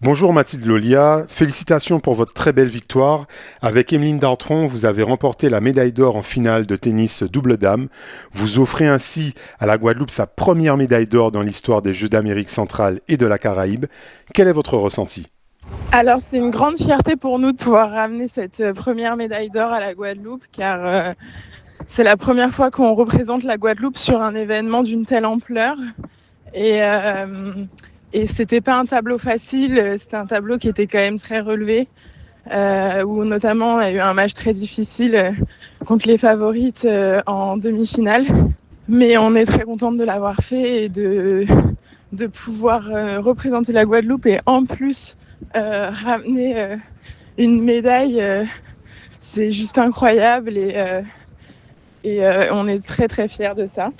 Bonjour Mathilde Lolia, félicitations pour votre très belle victoire. Avec Emeline Dartron, vous avez remporté la médaille d'or en finale de tennis double dame. Vous offrez ainsi à la Guadeloupe sa première médaille d'or dans l'histoire des Jeux d'Amérique centrale et de la Caraïbe. Quel est votre ressenti? Alors c'est une grande fierté pour nous de pouvoir ramener cette première médaille d'or à la Guadeloupe car c'est la première fois qu'on représente la Guadeloupe sur un événement d'une telle ampleur et, euh, et c'était pas un tableau facile, c'était un tableau qui était quand même très relevé où notamment il y a eu un match très difficile contre les favorites en demi-finale. Mais on est très contente de l'avoir fait et de pouvoir représenter la Guadeloupe et en plus ramener une médaille. C'est juste incroyable et on est très très fiers de ça.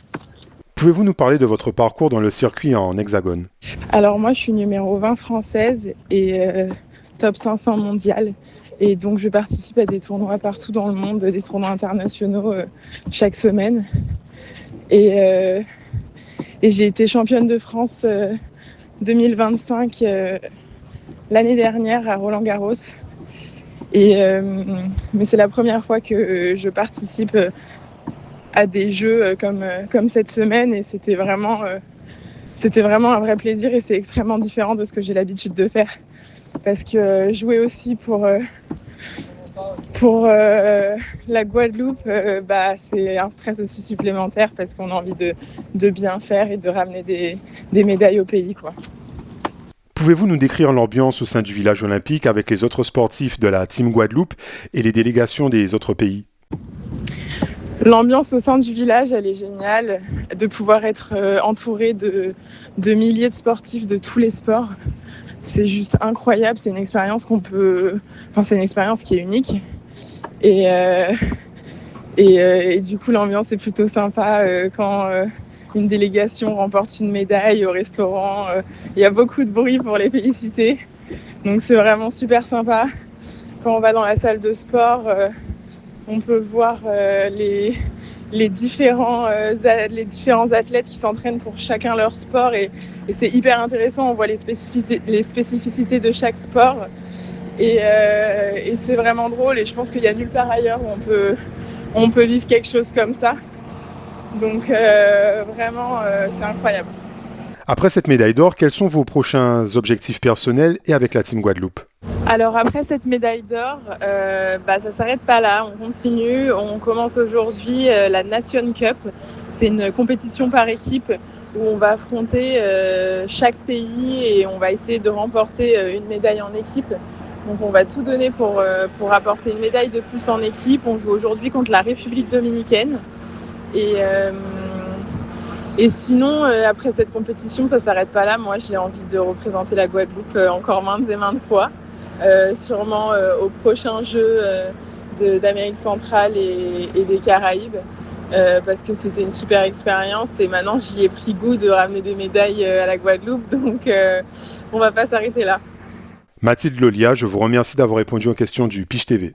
Pouvez-vous nous parler de votre parcours dans le circuit en hexagone? Alors moi je suis numéro 20 française et top 500 mondial. Et donc je participe à des tournois partout dans le monde, des tournois internationaux chaque semaine. Et, euh, et j'ai été championne de France 2025 l'année dernière à Roland-Garros. Mais c'est la première fois que je participe à des jeux comme cette semaine et c'était vraiment un vrai plaisir et c'est extrêmement différent de ce que j'ai l'habitude de faire. Parce que jouer aussi pour la Guadeloupe, c'est un stress aussi supplémentaire parce qu'on a envie de bien faire et de ramener des médailles au pays, quoi. Pouvez-vous nous décrire l'ambiance au sein du village olympique avec les autres sportifs de la Team Guadeloupe et les délégations des autres pays? L'ambiance au sein du village, elle est géniale. De pouvoir être entouré de milliers de sportifs de tous les sports, c'est juste incroyable. C'est une expérience c'est une expérience qui est unique. Et, euh, et du coup, l'ambiance est plutôt sympa quand une délégation remporte une médaille au restaurant. Il y a beaucoup de bruit pour les féliciter. Donc c'est vraiment super sympa. Quand on va dans la salle de sport, on peut voir les différents athlètes qui s'entraînent pour chacun leur sport et c'est hyper intéressant. On voit les spécificités de chaque sport et c'est vraiment drôle et je pense qu'il n'y a nulle part ailleurs où on peut vivre quelque chose comme ça. Donc vraiment, c'est incroyable. Après cette médaille d'or, quels sont vos prochains objectifs personnels et avec la Team Guadeloupe? Alors après cette médaille d'or, ça s'arrête pas là, on continue. On commence aujourd'hui la Nation Cup. C'est une compétition par équipe où on va affronter chaque pays et on va essayer de remporter une médaille en équipe. Donc on va tout donner pour apporter une médaille de plus en équipe. On joue aujourd'hui contre la République dominicaine. Et sinon, après cette compétition, ça s'arrête pas là. Moi, j'ai envie de représenter la Guadeloupe encore maintes et maintes fois. Sûrement aux prochains Jeux d'Amérique centrale et des Caraïbes. Parce que c'était une super expérience et maintenant j'y ai pris goût de ramener des médailles à la Guadeloupe. Donc on va pas s'arrêter là. Mathilde Lolia, je vous remercie d'avoir répondu aux questions du Pitch TV.